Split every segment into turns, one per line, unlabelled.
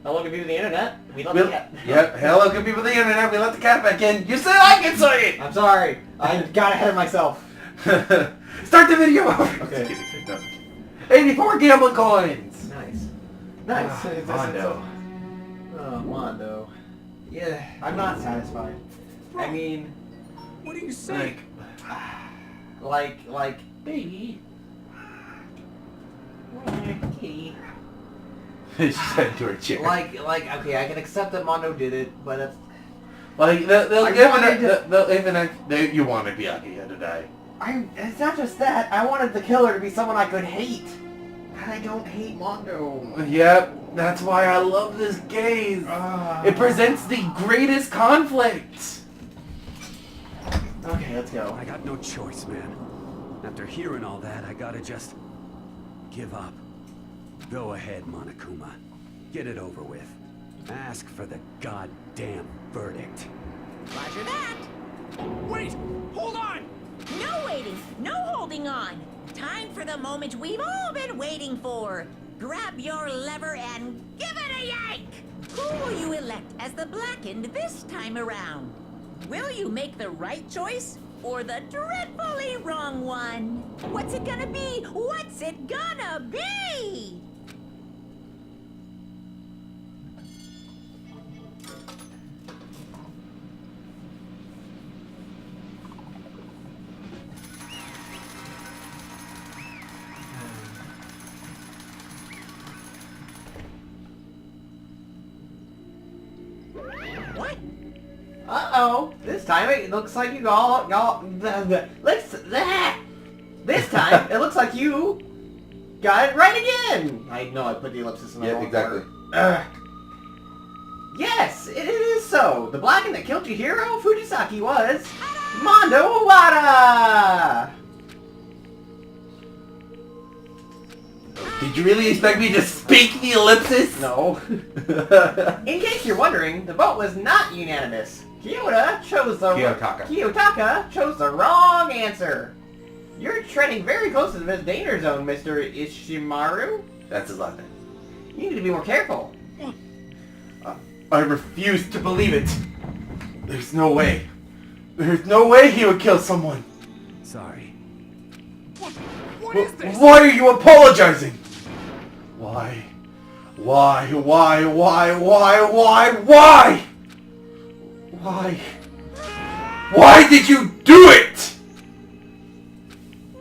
Hello, good people of the internet. We love the cat.
Yep. Hello, good people of the internet. We let the cat back in. You said I could say it.
I'm sorry. I got ahead of myself.
Start the video over.
Okay.
84 gambling coins.
Nice. Nice.
Mondo.
Oh, Mondo. Yeah, I'm not satisfied. I mean,
What do you say?
like, baby. Kitty.
She said to her chair.
Like, okay, I can accept that Mondo did it, but it's...
Like, they'll you wanted Miyagi to die.
It's not just that. I wanted the killer to be someone I could hate. And I don't hate Mondo.
Yep, that's why I love this game. It presents the greatest conflict.
Okay, let's go.
I got no choice, man. After hearing all that, I gotta just give up. Go ahead, Monokuma. Get it over with. Ask for the goddamn verdict.
Roger that.
Wait! Hold on!
No waiting, no holding on. Time for the moment we've all been waiting for. Grab your lever and give it a yank! Who will you elect as the Blackened this time around? Will you make the right choice or the dreadfully wrong one? What's it gonna be? What's it gonna be? What?
Uh-oh. This time it looks like you all this time it looks like you got it right again. I know I put the ellipsis in the wrong order. Yes, it is so. The Blackened that killed Chihiro Fujisaki was Mondo Owada.
Did you really expect me to speak the ellipsis?
No. In case you're wondering, the vote was not unanimous. Kiyotaka chose the wrong answer. You're treading very close to the danger zone, Mr. Ishimaru.
That's his last name.
You need to be more careful.
I refuse to believe it. There's no way. There's no way he would kill someone.
Sorry. What is this?
Why are you apologizing? Why? Why? Why did you do it?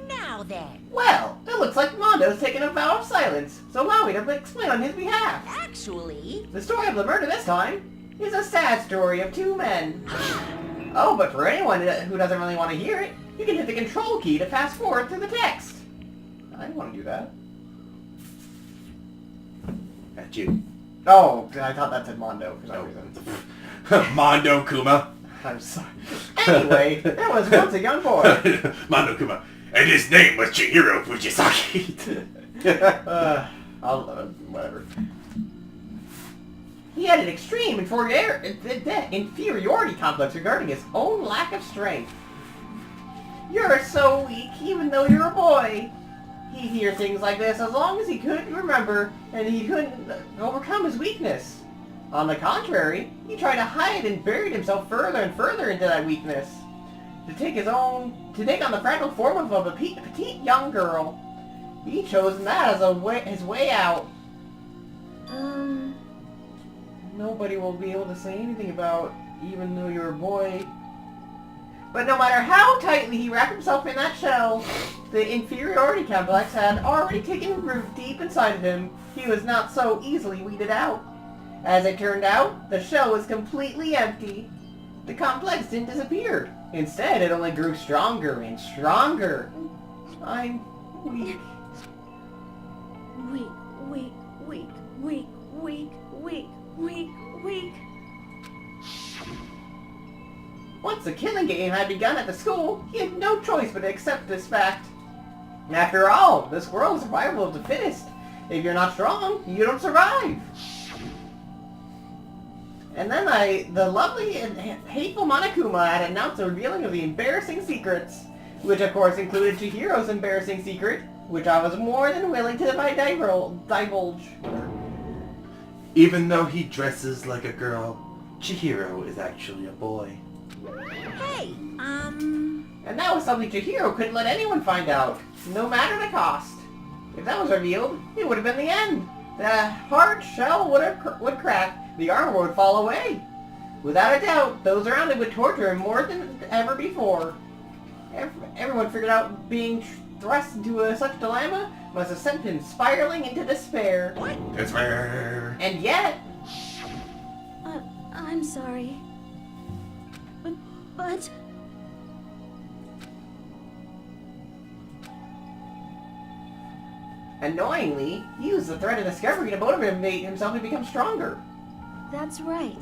Now then.
Well, it looks like Mondo's taken a vow of silence, so allow me to explain on his behalf.
Actually...
The story of the murder this time is a sad story of two men. Oh, but for anyone who doesn't really want to hear it, you can hit the control key to fast forward through the text. I didn't want to do that.
At you.
Oh, I thought that said Mondo for some reason.
Mondo Kuma.
I'm sorry. Anyway, there was once a young boy.
Mondo Kuma. And his name was Chihiro Fujisaki.
Whatever. He had an extreme inferiority complex regarding his own lack of strength. You're so weak, even though you're a boy. He'd hear things like this as long as he couldn't remember, and he couldn't overcome his weakness. On the contrary, he tried to hide and buried himself further and further into that weakness. To take on the fragile form of a petite young girl. He chose that as his way out. Nobody will be able to say anything about, even though you're a boy. But no matter how tightly he wrapped himself in that shell, the inferiority complex had already taken root deep inside of him. He was not so easily weeded out. As it turned out, the shell was completely empty. The complex didn't disappear. Instead, it only grew stronger and stronger. I'm weak.
Weak.
Once the killing game had begun at the school, he had no choice but to accept this fact. After all, this world is survival of the fittest. If you're not strong, you don't survive. And then the lovely and hateful Monokuma had announced the revealing of the embarrassing secrets, which of course included Chihiro's embarrassing secret, which I was more than willing to divulge.
Even though he dresses like a girl, Chihiro is actually a boy.
Hey,
And that was something Chihiro couldn't let anyone find out, no matter the cost. If that was revealed, it would have been the end. The hard shell would crack, the armor would fall away. Without a doubt, those around him would torture him more than ever before. Everyone figured out being thrust into such a dilemma must have sent him spiraling into despair.
what?
Despair.
And yet,
I'm sorry. But...
annoyingly, he used the threat of discovery to motivate himself to become stronger.
That's right.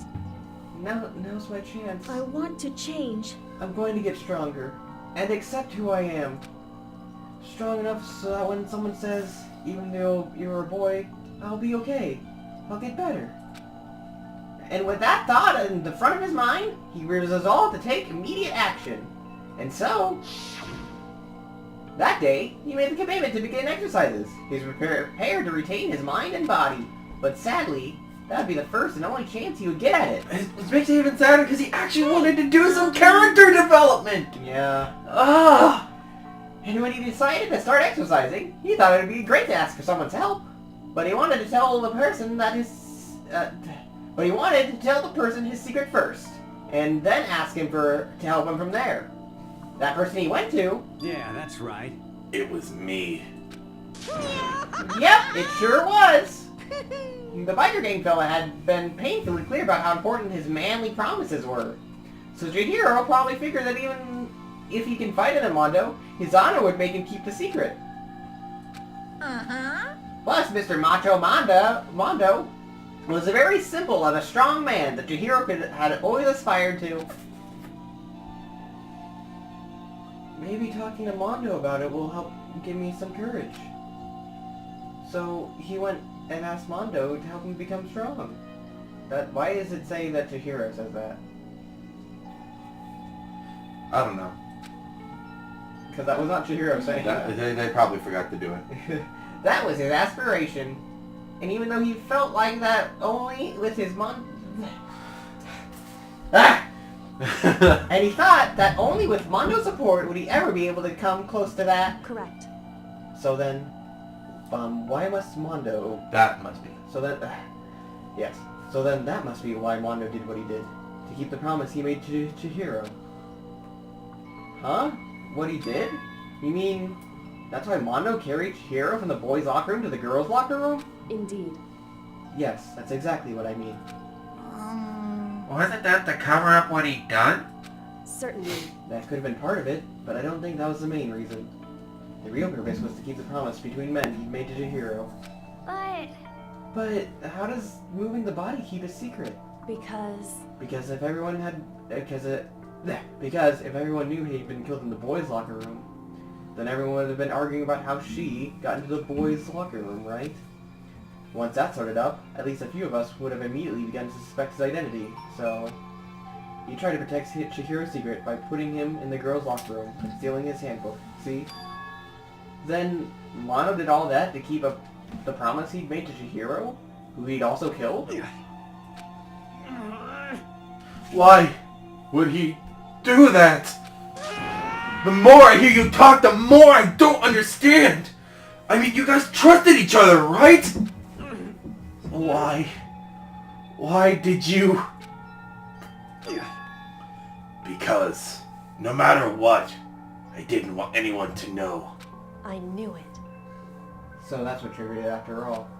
Now's my chance.
I want to change.
I'm going to get stronger and accept who I am. Strong enough so that when someone says, even though you're a boy, I'll be okay. I'll get better. And with that thought in the front of his mind, he resolved to take immediate action. And so, that day, he made the commitment to begin exercises. He was prepared to retain his mind and body. But sadly, that would be the first and only chance he would get at it.
It makes it even sadder because he actually wanted to do some character development.
Yeah.
Ah!
And when he decided to start exercising, he thought it would be great to ask for someone's help. But he wanted to tell the person that his his secret first, and then ask him to help him from there. That person he went to,
Yeah, that's right.
It was me.
yep, it sure was. The biker gang fella had been painfully clear about how important his manly promises were. So Chihiro probably figured that even if he confided in Mondo, his honor would make him keep the secret.
Uh-huh.
Plus, Mr. Macho Mondo was a very simple and a strong man that Chihiro had always aspired to. Maybe talking to Mondo about it will help give me some courage. So he went and asked Mondo to help him become strong. Why does it say that Chihiro says that?
I don't know.
Because that was not Chihiro saying that.
They probably forgot to do it.
That was his aspiration. And even though he felt like that only with his and he thought that only with Mondo's support would he ever be able to come close to that.
Correct.
So then, why must Mondo...
That must be.
So then, yes. So then that must be why Mondo did what he did. To keep the promise he made to Chihiro. Huh? What he did? You mean, that's why Mondo carried Chihiro from the boys' locker room to the girls' locker room?
Indeed.
Yes, that's exactly what I mean.
Wasn't that to cover up what he'd done?
Certainly.
That could have been part of it, but I don't think that was the main reason. The real purpose was to keep the promise between men he made to Chihiro. But how does moving the body keep a secret?
Because
if everyone knew he'd been killed in the boys' locker room, then everyone would have been arguing about how she got into the boys' locker room, right? Once that sorted up, at least a few of us would have immediately begun to suspect his identity, so... He tried to protect Chihiro's secret by putting him in the girls' locker room and stealing his handbook, see? Then, Mono did all that to keep up the promise he'd made to Chihiro, who he'd also killed?
Why would he do that? The more I hear you talk, the more I don't understand. I mean, you guys trusted each other, right? Why? Why did you? Because, no matter what, I didn't want anyone to know.
I knew it.
So that's what triggered it after all.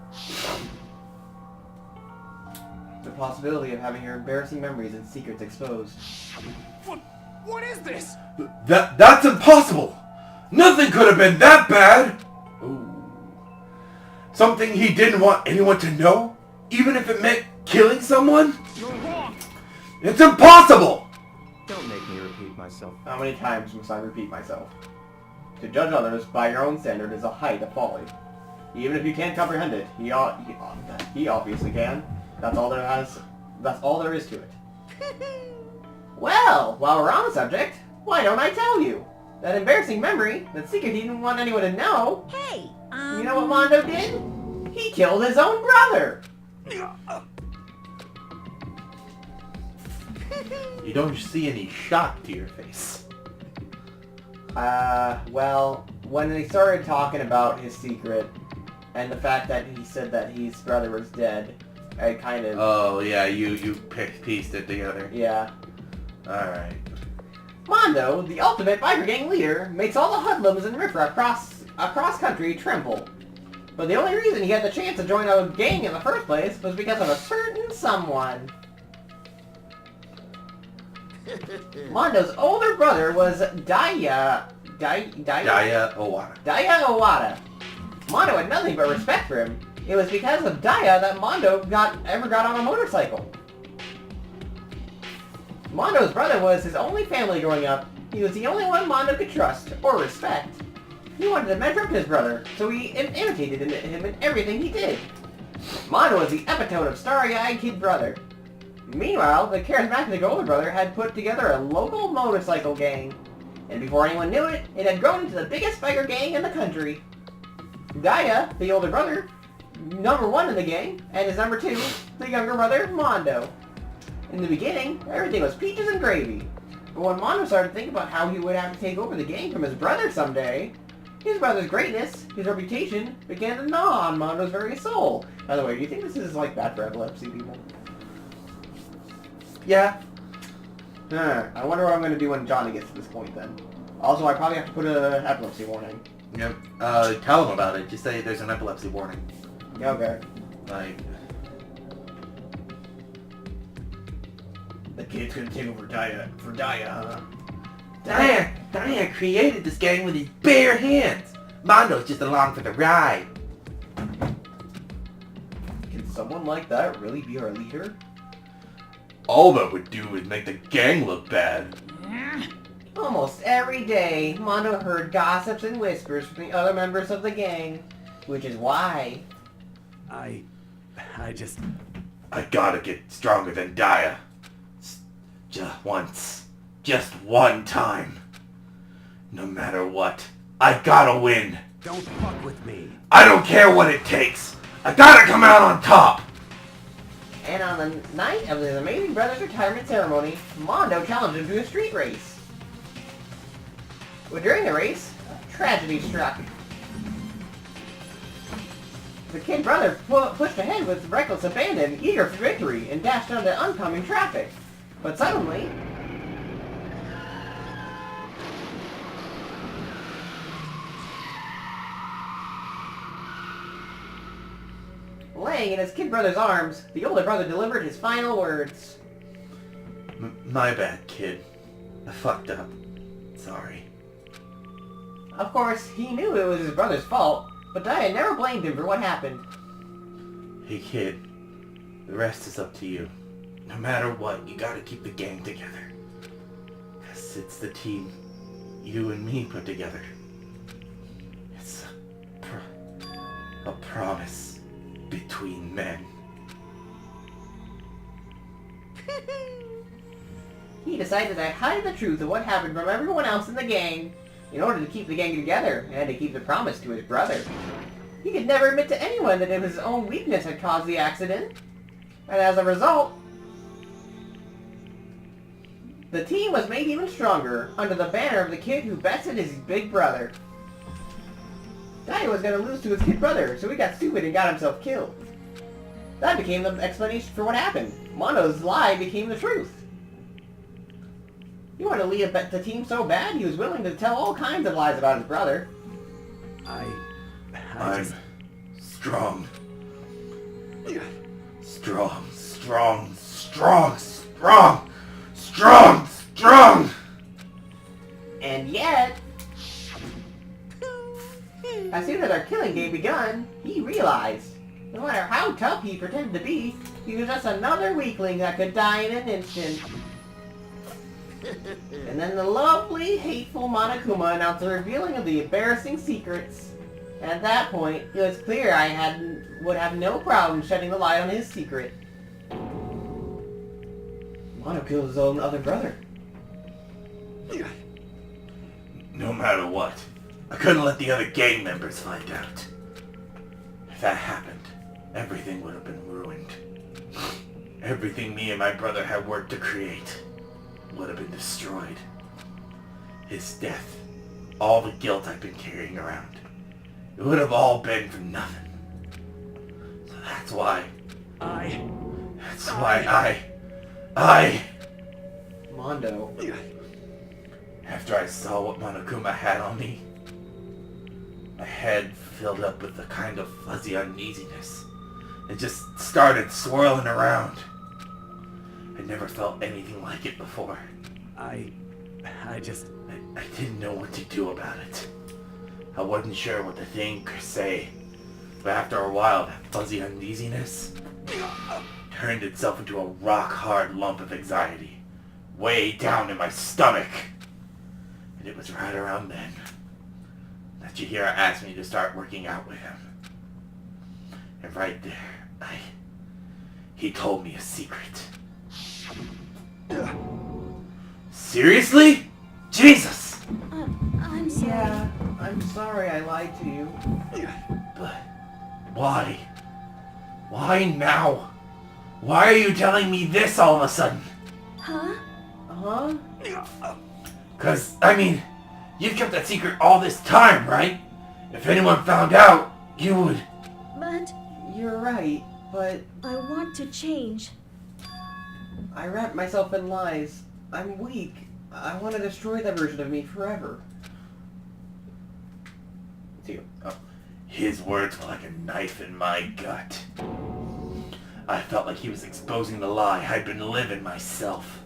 The possibility of having your embarrassing memories and secrets exposed.
What is this?
That's impossible! Nothing could have been that bad! Ooh. Something he didn't want anyone to know? Even if it meant killing someone?
You're wrong.
It's impossible!
Don't make me repeat myself.
How many times must I repeat myself? To judge others by your own standard is a height of folly. Even if you can't comprehend it, he obviously can. That's all there is to it. Well, while we're on the subject, why don't I tell you? That embarrassing memory, that secret he didn't want anyone to know.
Hey,
You know what Mondo did? He killed his own brother!
You don't see any shock to your face.
Well, when they started talking about his secret, and the fact that he said that his brother was dead, I kind of...
Oh, yeah, you pieced it together.
Yeah.
Alright.
Mondo, the ultimate biker gang leader, makes all the hoodlums and riffraff across country tremble. But the only reason he had the chance to join a gang in the first place was because of a certain someone. Mondo's older brother was Daya
Owada.
Daya Owada. Mondo had nothing but respect for him. It was because of Daya that Mondo ever got on a motorcycle. Mondo's brother was his only family growing up. He was the only one Mondo could trust, or respect. He wanted to measure up to his brother, so he imitated him in everything he did. Mondo was the epitome of starry-eyed kid brother. Meanwhile, the charismatic older brother had put together a local motorcycle gang. And before anyone knew it, it had grown into the biggest biker gang in the country. Daya, the older brother, #1 in the gang, and his #2, the younger brother, Mondo. In the beginning, everything was peaches and gravy. But when Mondo started thinking about how he would have to take over the gang from his brother someday, his brother's greatness, his reputation, began to gnaw on Mondo's very soul. By the way, do you think this is like bad for epilepsy people?
Yeah.
I wonder what I'm going to do when Johnny gets to this point then. Also, I probably have to put an epilepsy warning.
Yep. Tell him about it. Just say there's an epilepsy warning.
Okay.
Like...
The kid's going to take over Daya, huh?
Daya created this gang with his bare hands. Mondo's just along for the ride.
Can someone like that really be our leader?
All that would do is make the gang look bad.
Almost every day, Mondo heard gossips and whispers from the other members of the gang, which is why...
I just...
I gotta get stronger than Daya. Just once. Just one time. No matter what, I gotta win.
Don't fuck with me.
I don't care what it takes. I gotta come out on top.
And on the night of his amazing brother's retirement ceremony, Mondo challenged him to a street race. But during the race, tragedy struck. The kid brother pushed ahead with reckless abandon, eager for victory, and dashed onto oncoming traffic. But suddenly... laying in his kid brother's arms, the older brother delivered his final words.
My bad, kid. I fucked up. Sorry.
Of course, he knew it was his brother's fault, but Daya never blamed him for what happened.
Hey, kid. The rest is up to you. No matter what, you gotta keep the gang together. 'Cause it's the team you and me put together. It's a promise between men.
He decided to hide the truth of what happened from everyone else in the gang in order to keep the gang together and to keep the promise to his brother. He could never admit to anyone that it was his own weakness had caused the accident. And as a result, the team was made even stronger under the banner of the kid who bested his big brother. Daya was going to lose to his kid brother, so he got stupid and got himself killed. That became the explanation for what happened. Mondo's lie became the truth. He wanted to lead the team so bad, he was willing to tell all kinds of lies about his brother.
I'm strong. Strong!
And yet... as soon as our killing day begun, he realized, no matter how tough he pretended to be, he was just another weakling that could die in an instant. And then the lovely, hateful Monokuma announced the revealing of the embarrassing secrets. And at that point, it was clear I would have no problem shedding the light on his secret. Mono killed his own other brother.
No matter what, I couldn't let the other gang members find out. If that happened, everything would have been ruined. Everything me and my brother had worked to create would have been destroyed. His death, all the guilt I've been carrying around, it would have all been for nothing. So that's why I...
Mondo.
After I saw what Monokuma had on me, my head filled up with a kind of fuzzy uneasiness. It just started swirling around. I'd never felt anything like it before.
I
didn't know what to do about it. I wasn't sure what to think or say. But after a while, that fuzzy uneasiness turned itself into a rock-hard lump of anxiety, way down in my stomach. And it was right around then that Chihiro asked me to start working out with him. And right there, he told me a secret. Seriously? Jesus!
I'm sorry.
Yeah, I'm sorry I lied to you.
But why? Why now? Why are you telling me this all of a sudden?
Huh?
Huh?
'Cause, I mean, you've kept that secret all this time, right? If anyone found out, you would...
But
You're right, but
I want to change.
I wrap myself in lies. I'm weak. I want to destroy that version of me forever. It's you. Oh.
His words were like a knife in my gut. I felt like he was exposing the lie I'd been living myself.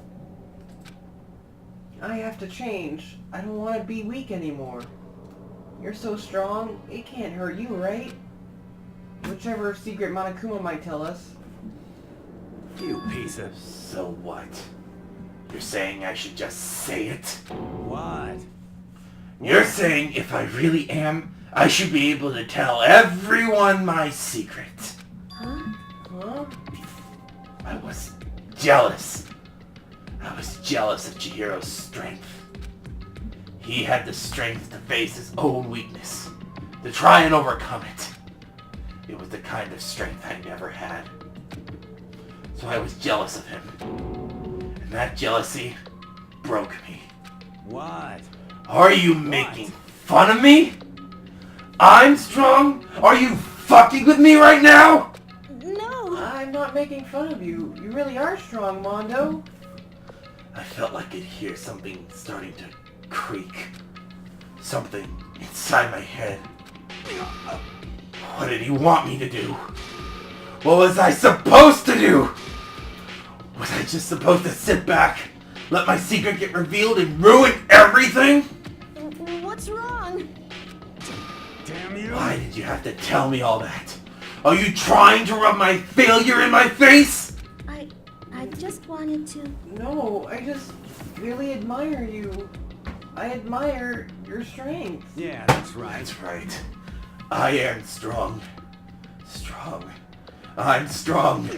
I have to change. I don't want to be weak anymore. You're so strong, it can't hurt you, right? Whichever secret Monokuma might tell us.
You piece of...
So what? You're saying I should just say it?
What?
You're saying if I really am, I should be able to tell everyone my secret.
Huh?
Huh?
I was jealous. I was jealous of Chihiro's strength. He had the strength to face his own weakness, to try and overcome it. It was the kind of strength I never had. So I was jealous of him. And that jealousy broke me.
What?
Are you making fun of me? I'm strong? Are you fucking with me right now?
No!
I'm not making fun of you. You really are strong, Mondo.
I felt like I could hear something starting to creak. Something inside my head. What did he want me to do? What was I supposed to do? Was I just supposed to sit back, let my secret get revealed and ruin everything?
What's wrong?
Damn you!
Why did you have to tell me all that? Are you trying to rub my failure in my face?
I just wanted to...
No, I just really admire you. I admire your strength.
Yeah, that's right.
That's right. I am strong. Strong. I'm strong.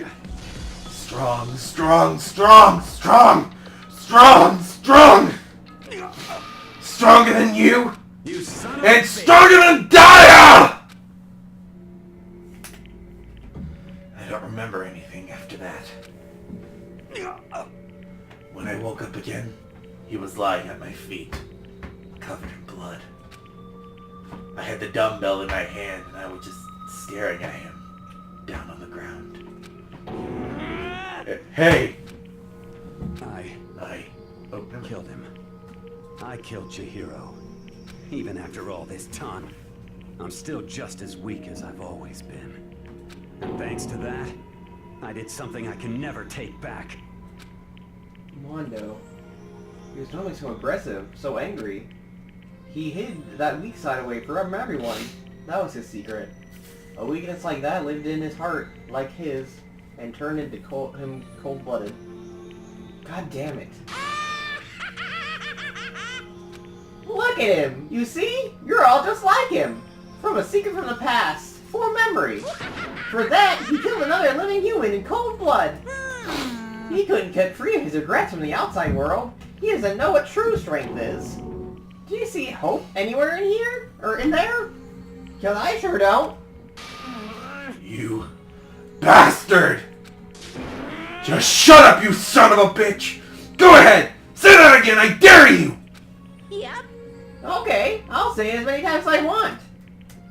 Strong, strong, strong, strong, strong, strong. Stronger than you,
You son of a
and
bitch.
stronger than Daya! I don't remember anything after that. When I woke up again, he was lying at my feet, covered in blood. I had the dumbbell in my hand and I was just staring at him, down on the ground. Hey! I
Killed him. I killed Chihiro. Even after all this time, I'm still just as weak as I've always been. And thanks to that, I did something I can never take back.
Mondo. He was normally so aggressive, so angry. He hid that weak side away from everyone. That was his secret. A weakness like that lived in his heart, like his, and turned into him cold-blooded. God damn it. Look at him! You see? You're all just like him! From a secret from the past, for memory. For that, he killed another living human in cold blood. He couldn't get free of his regrets from the outside world. He doesn't know what true strength is. Do you see hope anywhere in here? Or in there? Because I sure don't.
You bastard! Just shut up, you son of a bitch! Go ahead! Say that again, I dare you!
Yep.
Okay, I'll say it as many times as I want.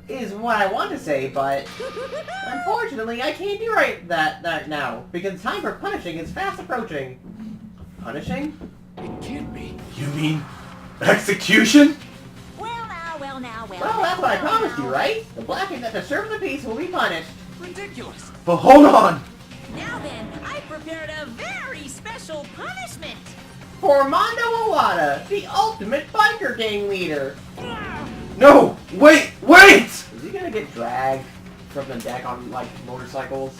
Is what I want to say, but unfortunately I can't do that now, because time for punishing is fast approaching. Punishing?
It can't be.
You mean execution?
Well now, well now, well
Well,
now,
that's what I
well
promised
now.
you, right? The blackens that deserve the peace will be punished.
Ridiculous.
But hold on!
Now then, I prepared a very special punishment.
For Mondo Iwata, the ultimate biker gang leader.
No! Wait! Wait!
Is he gonna get dragged from the deck on, like, motorcycles?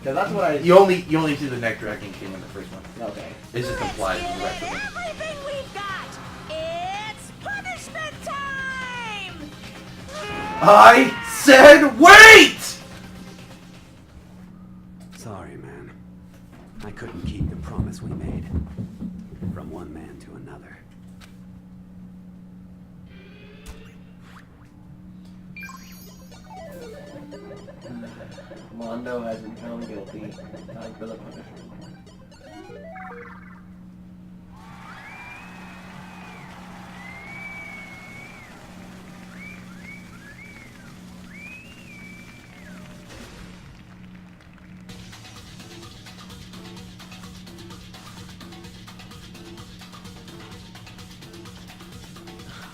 Because that's what I...
You only see the neck dragging king in the first one.
Okay.
It's just
Let's
implied
give
in the rest
it
of it.
everything we've got. It's punishment time.
I said wait!
Sorry, man. I couldn't keep the promise we made. From one man to another.
Mondo has been found guilty. Time for the punishment.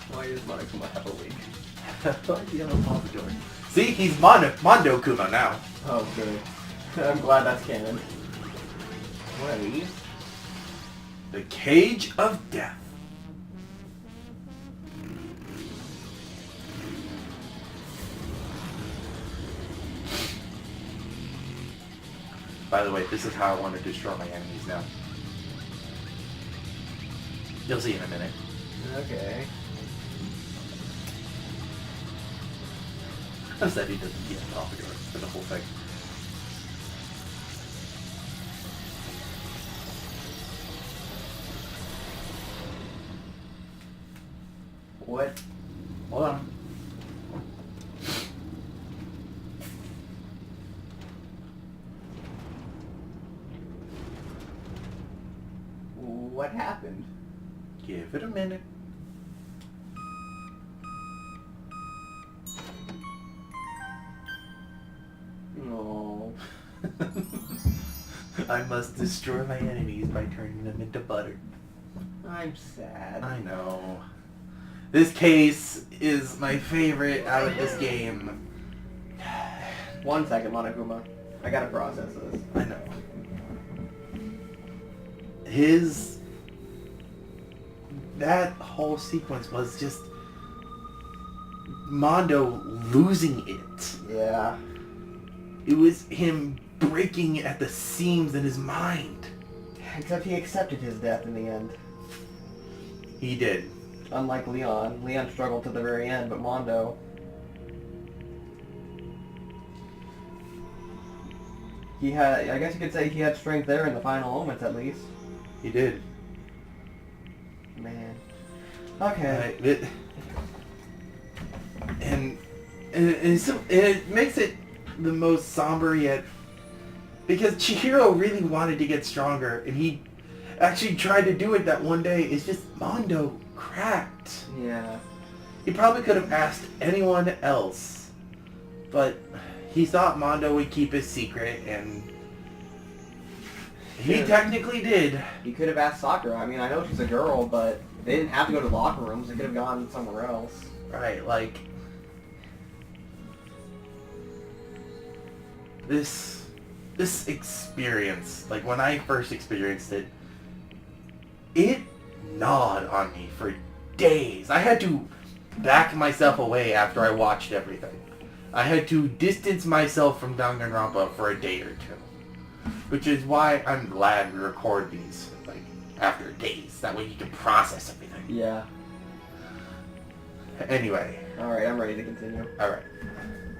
Why does Monokuma have a wig? Why does he have a pompadour?
See, he's Mondo Kuma now.
Oh, good. I'm glad that's canon. What are these?
The Cage of Death. By the way, this is how I want to destroy my enemies now. You'll see in a minute.
Okay.
I said he doesn't get a pompadour for the whole thing.
What? Hold on. What happened?
Give it a minute.
No.
I must destroy my enemies by turning them into butter.
I'm sad.
I know. This case is my favorite out of this game.
1 second, Monokuma. I gotta process this.
I know. That whole sequence was just Mondo losing it.
Yeah.
It was him breaking at the seams in his mind.
Except he accepted his death in the end.
He did.
Unlike Leon. Leon struggled to the very end, but Mondo... He had, I guess you could say he had strength there in the final moments at least.
He did.
Man. Okay.
It makes it the most somber yet, because Chihiro really wanted to get stronger, and he actually tried to do it that one day. It's just Mondo cracked.
Yeah.
He probably could have asked anyone else, but he thought Mondo would keep his secret, and he technically did.
He could have asked Sakura. I mean, I know she's a girl, but they didn't have to go to locker rooms. They could have gone somewhere else.
Right, like... This experience, like when I first experienced it, it gnawed on me for days. I had to back myself away after I watched everything. I had to distance myself from Danganronpa for a day or two. Which is why I'm glad we record these, like, after days. That way you can process everything.
Yeah.
Anyway.
Alright, I'm ready to continue.
Alright.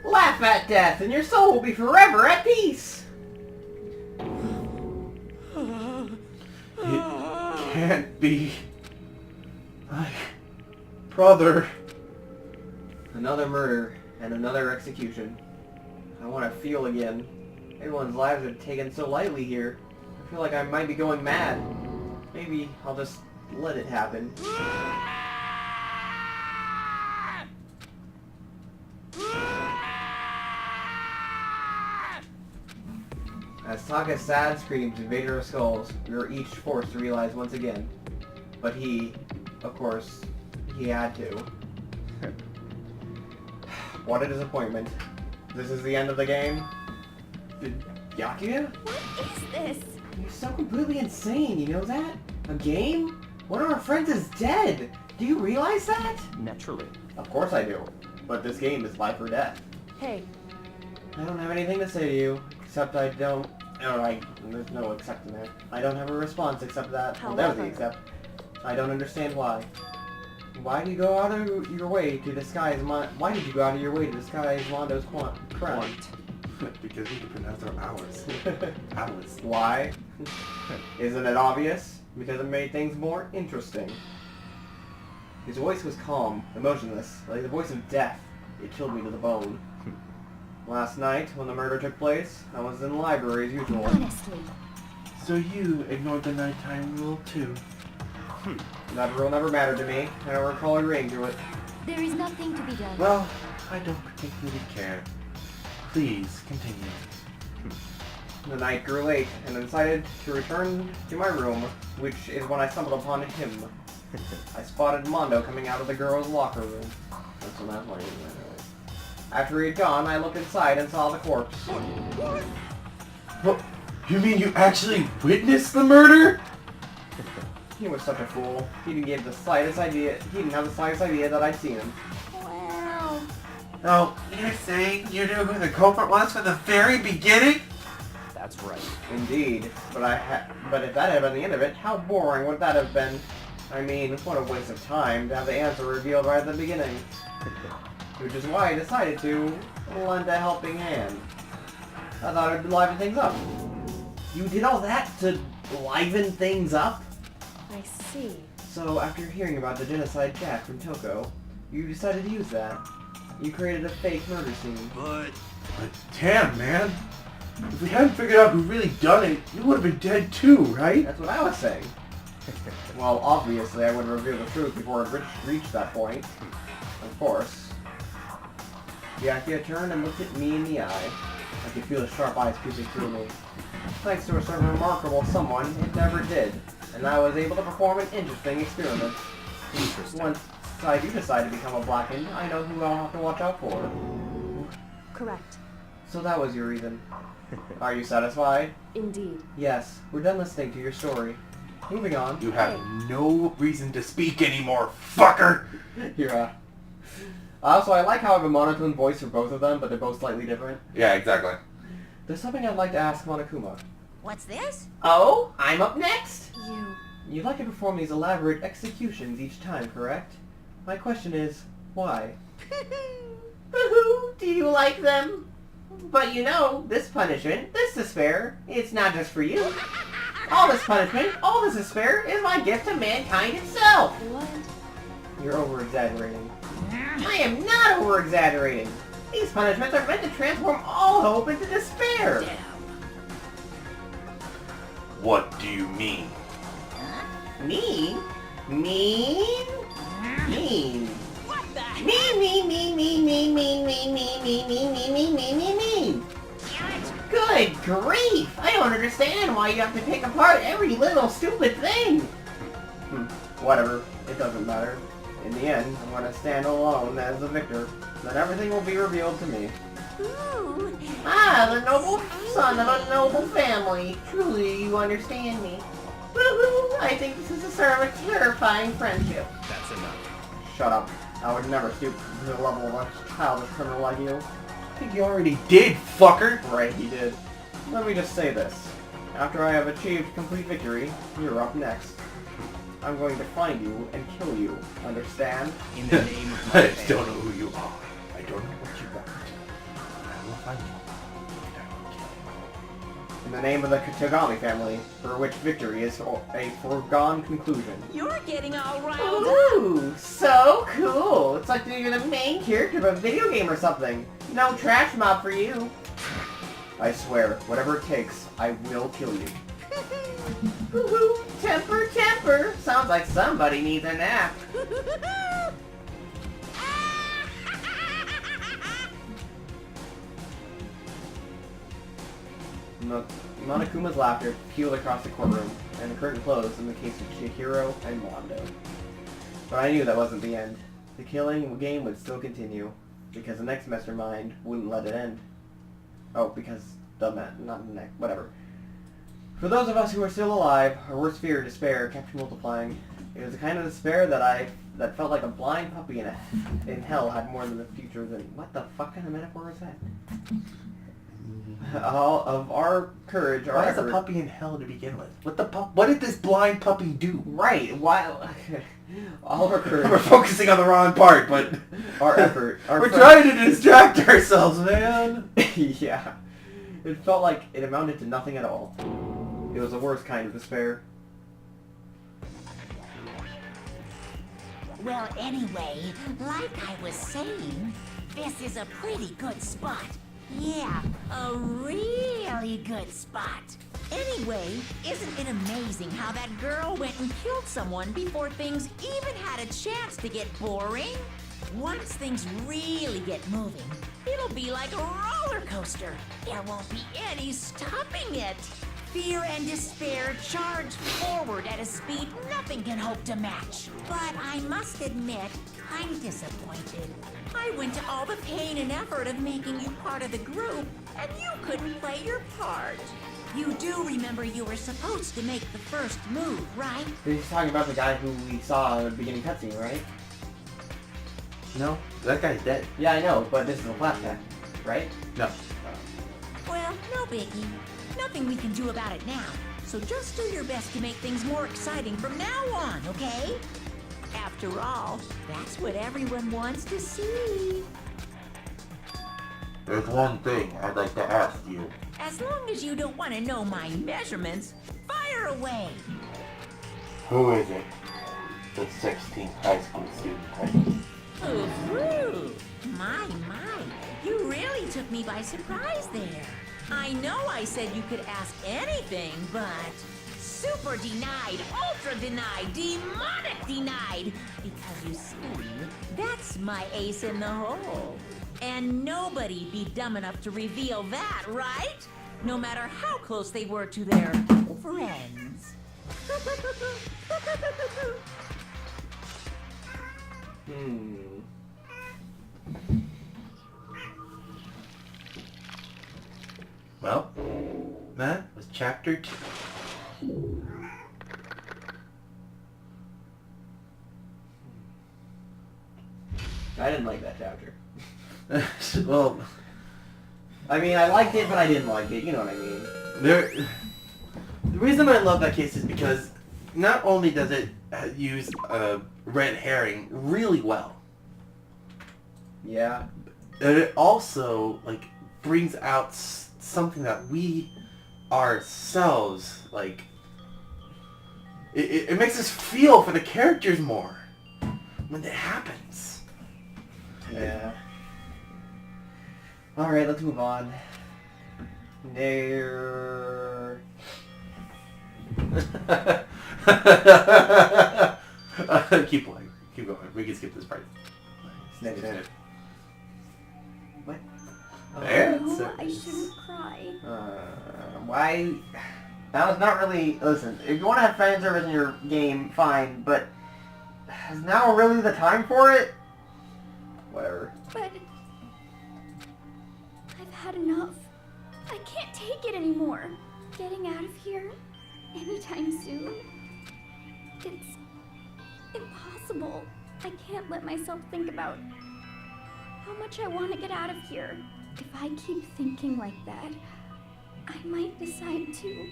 Laugh at death, and your soul will be forever at peace!
It can't be... my brother.
Another murder, and another execution. I want to feel again. Everyone's lives are taken so lightly here. I feel like I might be going mad. Maybe I'll just let it happen. As Taka's sad screams invaded our skulls, we were each forced to realize once again. But he, of course, he had to. What a disappointment. This is the end of the game? Yakuya?
What is this?
You're so completely insane, you know that? A game? One of our friends is dead! Do you realize that?
Naturally.
Of course I do. But this game is life or death.
Hey,
I don't have anything to say to you, except I don't... Alright, there's no except in there. I don't have a response except that. Well, that was the except. I don't understand why. Why do you go out of your way to disguise Why did you go out of your way to disguise Mondo's crime?
Because we can pronounce our hours. Hours.
Why? Isn't it obvious? Because it made things more interesting. His voice was calm, emotionless, like the voice of death. It chilled me to the bone. Last night, when the murder took place, I was in the library as usual.
honestly,
So you ignored the nighttime rule too?
That rule never mattered to me. I don't recall agreeing to it.
there is nothing to be done.
Well, I don't particularly care. Please, continue.
The night grew late, and I decided to return to my room, which is when I stumbled upon him. I spotted Mondo coming out of the girls' locker room. That's when I was wondering. After he had gone, I looked inside and saw the corpse.
What? You mean you actually witnessed the murder?
He was such a fool. He didn't have the slightest idea. He didn't have the slightest idea that I'd seen him.
Well,
Oh, you're saying you knew who the culprit was from the very beginning?
That's right.
Indeed, but if that had been the end of it, how boring would that have been? I mean, what a waste of time to have the answer revealed right at the beginning. Which is why I decided to lend a helping hand. I thought it'd liven things up. You did all that to liven things up?
I see.
So after hearing about the genocide Jack from Toko, you decided to use that. You created a fake murder scene.
But
Damn, man. If we hadn't figured out who really done it, you would have been dead too, right?
That's what I was saying. Well, obviously I would reveal the truth before it reached that point. Of course. Yakuya turned and looked at me in the eye. I could feel his sharp eyes peeping through me. Thanks to a certain remarkable someone, it never did, and I was able to perform an interesting experiment.
Interesting.
Once I do decide to become a Blackened, I know who I'll have to watch out for.
Correct.
So that was your reason. Are you satisfied?
Indeed.
Yes, we're done listening to your story. Moving on.
You have no reason to speak anymore, fucker!
You're, Also, I like how I have a monotone voice for both of them, but they're both slightly different.
Yeah, exactly.
There's something I'd like to ask Monokuma.
What's this?
Oh, I'm up next!
You.
You'd like to perform these elaborate executions each time, correct? My question is, why? Boo-hoo! Do you like them? But you know, this punishment, this despair, it's not just for you. All this punishment, all this despair, is my gift to mankind itself!
What?
You're over-exaggerating. I am not over-exaggerating! These punishments are meant to transform all hope into despair!
What do you mean?
Mean? Mean? Mean.
What the heck?
Mean. Good grief! I don't understand why you have to pick apart every little stupid thing! Whatever. It doesn't matter. In the end, I'm gonna stand alone as the victor. Then everything will be revealed to me.
Ooh.
Ah, the noble son of a noble family. Truly, you understand me. Woohoo! I think this is the start of a terrifying friendship.
That's enough.
Shut up. I would never stoop to the level of a childish criminal like you.
I think you already did, fucker!
Right, he did. Let me just say this. After I have achieved complete victory, you're up next. I'm going to find you and kill you. Understand?
In the name of my
I just don't know
family.
who you are. I don't know what you want. I will find you. And I will kill you.
In the name of the Katagami family, for which victory is a foregone conclusion.
You're getting all riled up.
Ooh, so cool! It's like you're the main character of a video game or something. No trash mob for you. I swear, whatever it takes, I will kill you. Woohoo! Temper, temper! Sounds like somebody needs a nap. Monokuma's laughter peeled across the courtroom, and the curtain closed in the case of Chihiro and Mondo. But I knew that wasn't the end. The killing game would still continue, because the next mastermind wouldn't let it end. Oh, because not the next, whatever. For those of us who are still alive, our worst fear, despair, kept multiplying. It was the kind of despair that felt like a blind puppy in hell had more than the future than... What the fuck kind of metaphor was that? All of our courage, our
Why is
effort...
a puppy in hell to begin with? What did this blind puppy do?
Right, why... all of our courage...
We're focusing on the wrong part, but...
our effort...
We're trying to distract ourselves, man!
Yeah. It felt like it amounted to nothing at all. It was the worst kind of despair.
Well, anyway, like I was saying, this is a pretty good spot. Yeah, a really good spot. Anyway, isn't it amazing how that girl went and killed someone before things even had a chance to get boring? Once things really get moving, it'll be like a roller coaster. There won't be any stopping it. Fear and despair charge forward at a speed nothing can hope to match. But I must admit, I'm disappointed. I went to all the pain and effort of making you part of the group, and you couldn't play your part. You do remember you were supposed to make the first move, right?
He's talking about the guy who we saw in the beginning cutscene, right?
No, that guy's dead.
Yeah, I know, but this is a flashback, right?
No.
Well, no biggie. Nothing we can do about it now. So just do your best to make things more exciting from now on, okay? After all, that's what everyone wants to see.
There's one thing I'd like to ask you.
As long as you don't want to know my measurements, fire away.
Who is it? The 16th high school student, right?
Ooh, my, you really took me by surprise there. I know I said you could ask anything, but super denied, ultra denied, demonic denied. Because you see, that's my ace in the hole. And nobody'd be dumb enough to reveal that, right? No matter how close they were to their friends.
Well, that was chapter 2.
I didn't like that chapter.
Well,
I mean, I liked it, but I didn't like it. You know what I mean?
the reason I love that case is because not only does it use a red herring really well,
Yeah.
and it also like brings out something that we ourselves like. It makes us feel for the characters more when it happens.
Yeah. Alright, let's move on. There.
Keep playing. Keep going. We can skip this part.
Snip, snip. What?
There.
Oh, I shouldn't cry.
Why? That was not really... Listen, if you want to have fan service in your game, fine, but... Is now really the time for it? Whatever.
But I've had enough. I can't take it anymore. Getting out of here anytime soon. It's impossible. I can't let myself think about how much I want to get out of here. If I keep thinking like that, I might decide to.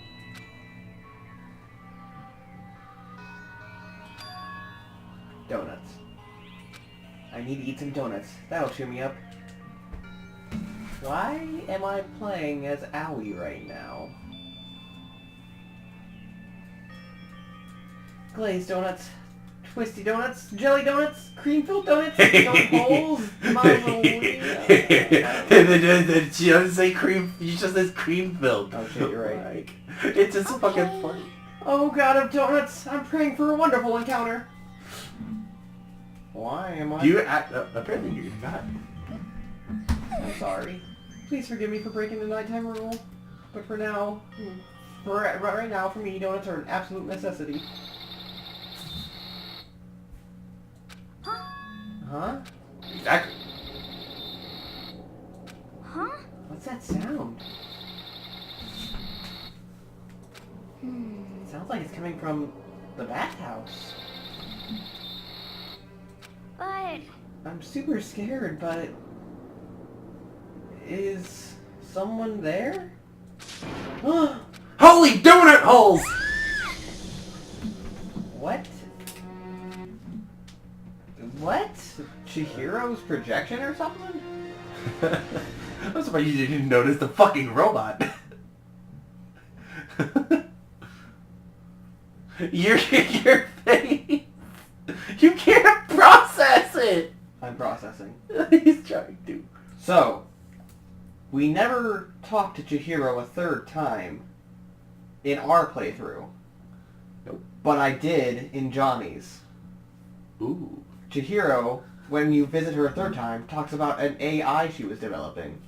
Donuts. I need to eat some donuts. That'll cheer me up. Why am I playing as Owie right now? Glazed donuts. twisty donuts, jelly donuts, cream-filled donuts, donut holes, mausoleum.
She doesn't say cream. She just says cream-filled.
Oh shit, you're right.
Like, it's just fucking funny.
Oh god of donuts, I'm praying for a wonderful encounter. Why am I...
Apparently you're not.
I'm sorry. Please forgive me for breaking the nighttime rule. But for now, right now, for me, donuts are an absolute necessity. Huh?
Exactly.
Huh?
What's that sound? It sounds like it's coming from the bathhouse.
But...
I'm super scared, but... Is someone there?
Holy donut holes!
What? What? Chihiro's projection or something?
I'm surprised you didn't notice the fucking robot. Your face. You can't process it.
I'm processing.
He's trying to.
So, we never talked to Chihiro a third time in our playthrough.
Nope.
But I did in Johnny's.
Ooh.
Chihiro, when you visit her a third time, talks about an AI she was developing.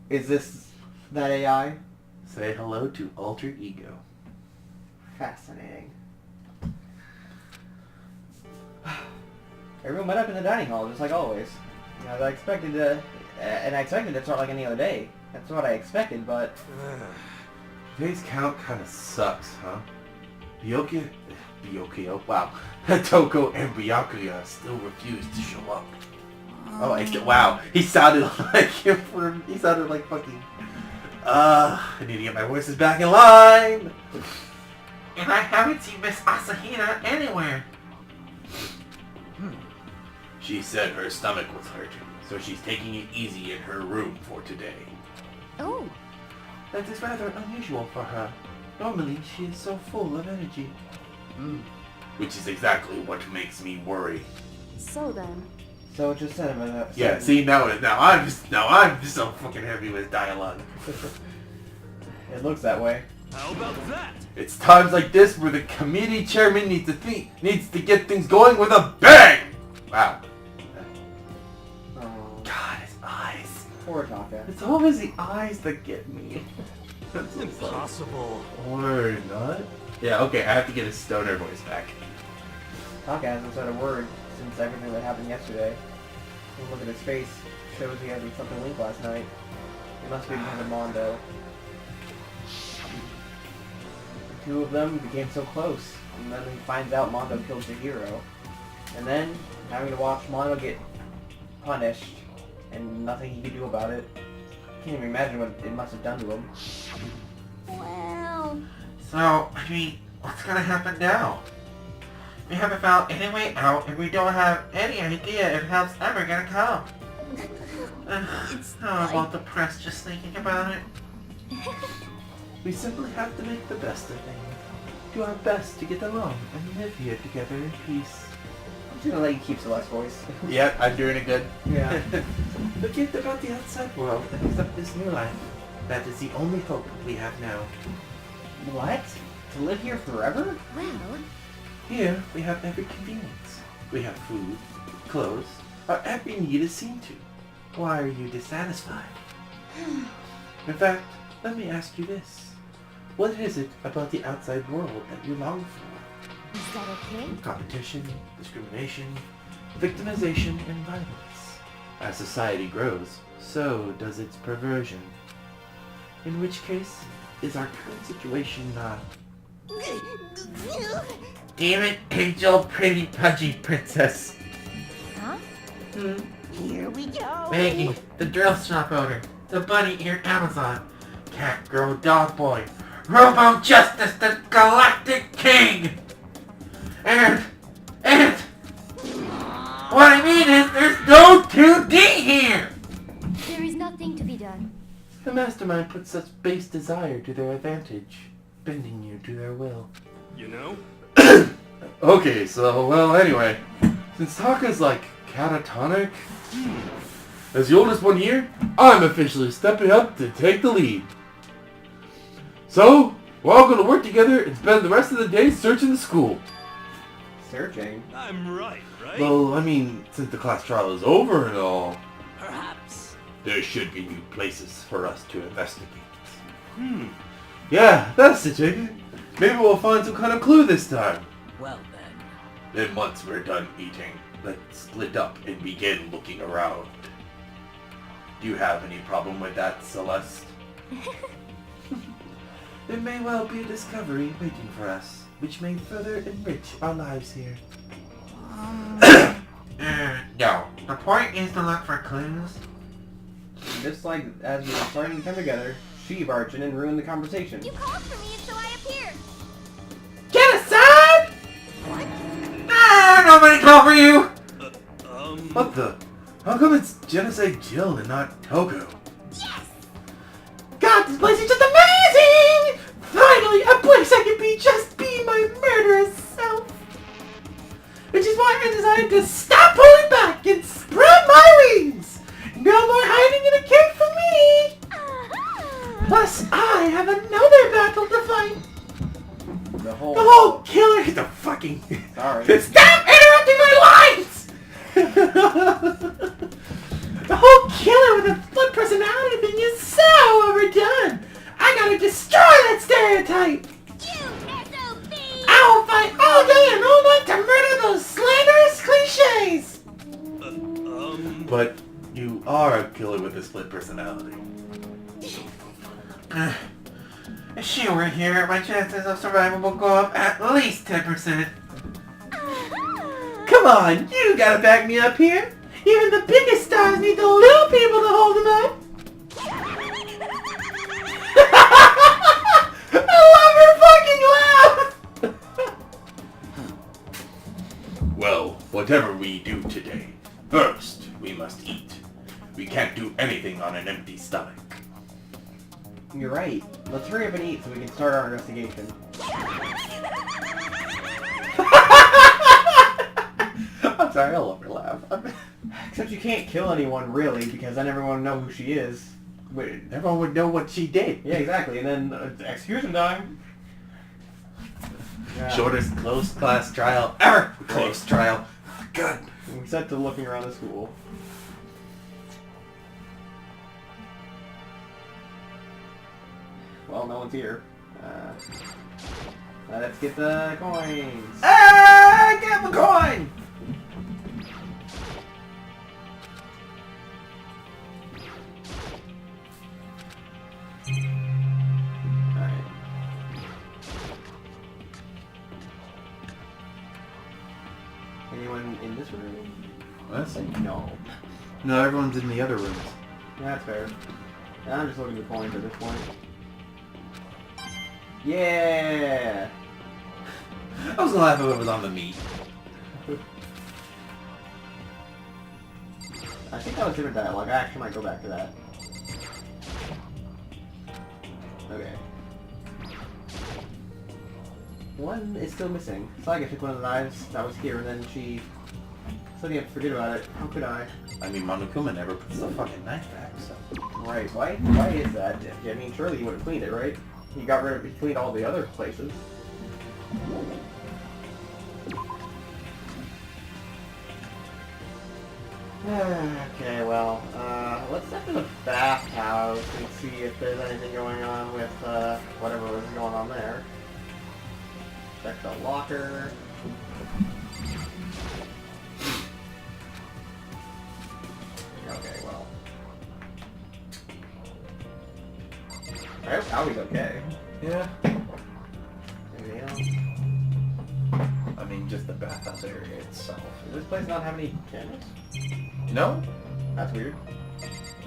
Is this that AI?
Say hello to alter ego.
Fascinating. Everyone met up in the dining hall, just like always. You know, I expected to, and I expected it to start like any other day. That's what I expected, but...
Today's count kind of sucks, huh? Byokyo, wow. Toko and Byakuya still refuse to show up. Oh, wow. He sounded like he sounded like fucking... I need to get my voices back in line! And I haven't seen Miss Asahina anywhere. She said her stomach was hurting, so she's taking it easy in her room for today.
Oh,
That is rather unusual for her. Normally, she is so full of energy. Which is exactly what makes me worry.
so then.
So it just said about that.
Yeah, see, now I'm just so fucking heavy with dialogue.
It looks that way.
How about that?
It's times like this where the committee chairman needs to get things going with a bang! Wow.
Oh,
God, his eyes.
poor Taka.
It's always the eyes that get me. That's
Impossible.
Or not. Yeah, okay, I have to get his stoner voice back.
Taka hasn't said a word since everything that happened yesterday. And look at his face. Shows he had something linked last night. It must be because of Mondo. The two of them became so close. And then he finds out Mondo killed Chihiro. And then, having to watch Mondo get punished, and nothing he could do about it. Can't even imagine what it must have done to him.
Well...
So, I mean, what's gonna happen now? We haven't found any way out, and we don't have any idea if help's ever gonna come. I'm all depressed just thinking about it. We simply have to make the best of things. Do our best to get along and live here together in peace.
I'm just gonna let you keep Celeste's voice.
Yep, I'm doing it good.
Yeah.
Forget about the outside world and accept this new life. That is the only hope we have now.
What? To live here forever?
Well...
Here, we have every convenience. We have food, clothes, our every need is seen to. Why are you dissatisfied? In fact, let me ask you this. What is it about the outside world that you long for?
Is that okay?
Competition, discrimination, victimization, and violence. As society grows, so does its perversion. In which case, is our current situation not... Damn it, Angel, pretty pudgy princess.
Huh?
Here we go.
Maggie, the drill shop owner, the bunny-eared Amazon, cat girl dog boy, Robo Justice, the Galactic King! And, what I mean is, there's no 2D here!
There is nothing to be done.
The mastermind puts such base desire to their advantage, bending you to their will.
You know,
Okay, so, well, anyway. Since Taka's, like, catatonic, as the oldest one here, I'm officially stepping up to take the lead. So, we're all going to work together and spend the rest of the day searching the school.
Searching?
I'm right?
Well, I mean, since the class trial is over and all,
Perhaps.
there should be new places for us to investigate. Yeah, that's it, Jacob. Maybe we'll find some kind of clue this time.
Well then.
Then once we're done eating, let's split up and begin looking around. Do you have any problem with that, Celeste? There may well be a discovery waiting for us, which may further enrich our lives here. No. The point is to look for clues.
Just like as we were starting to come together, she barged in and ruined the conversation.
You called for me, so I appeared.
Get aside!
Ah, nobody called for you! What the? How come it's Genocide Jill and not Toko?
Yes!
God, this place is just amazing! Finally, a place I can just be my murderous self. Which is why I decided to stop pulling back and spread my wings. No more hiding in a cave for me.
Uh-huh.
Plus, I have another battle to fight. The whole killer. The fucking. Sorry. Stop interrupting my lines. The whole killer with a split personality thing is so overdone. I gotta destroy that stereotype.
You SOB!
I'll fight all day and all night to murder those slanderous cliches.
But you are a killer with a split personality. If she were here, my chances of survival will go up at least 10%.
Uh-huh.
Come on, you gotta back me up here. Even the biggest stars need the little people to hold them up. I love her fucking laugh!
Well, whatever we do today, first we must eat. We can't do anything on an empty stomach.
You're right. Let's hurry up and eat so we can start our investigation.
I'm sorry, I love her laugh.
Except you can't kill anyone, really, because then everyone will know who she is. Wait,
Everyone would know what she did.
yeah, exactly. And then execution time. Yeah.
Shortest closed class trial ever. Close trial. Good.
We set to looking around the school. Well, no one's here. Let's get the coins.
Ah! Get the coin!
Alright. Anyone in this room?
What?
No.
No, everyone's in the other rooms.
That's fair. I'm just looking for coins at this point. Yeah!
I was gonna laugh if it was on the meat.
I think that was different dialogue. I actually might go back to that. Okay. One is still missing. Saga took one of the knives that was here and then she suddenly had to forget about it. How could I?
I mean, Monokuma never puts the fucking knife back, so...
Right, why is that? I mean, surely he would have cleaned it, right? He cleaned all the other places. Okay, well, let's step to the bathhouse and see if there's anything going on with, whatever was going on there. Check the locker. Okay, well. I hope Howie's okay.
Yeah.
Anything else?
I mean, just the bathhouse area itself.
Does this place not have any cameras?
No?
That's weird.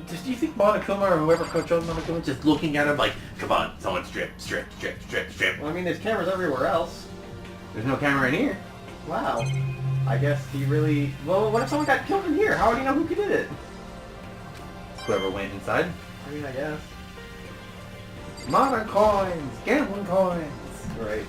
Just, do you think Monokuma or whoever controls Monokuma is just looking at him like, come on, someone strip.
Well, I mean, there's cameras everywhere else.
There's no camera in here.
Wow. I guess he really... Well, what if someone got killed in here? How would he know who did it?
Whoever went inside.
I mean, I guess.
Mana coins! Gambling coins!
Right.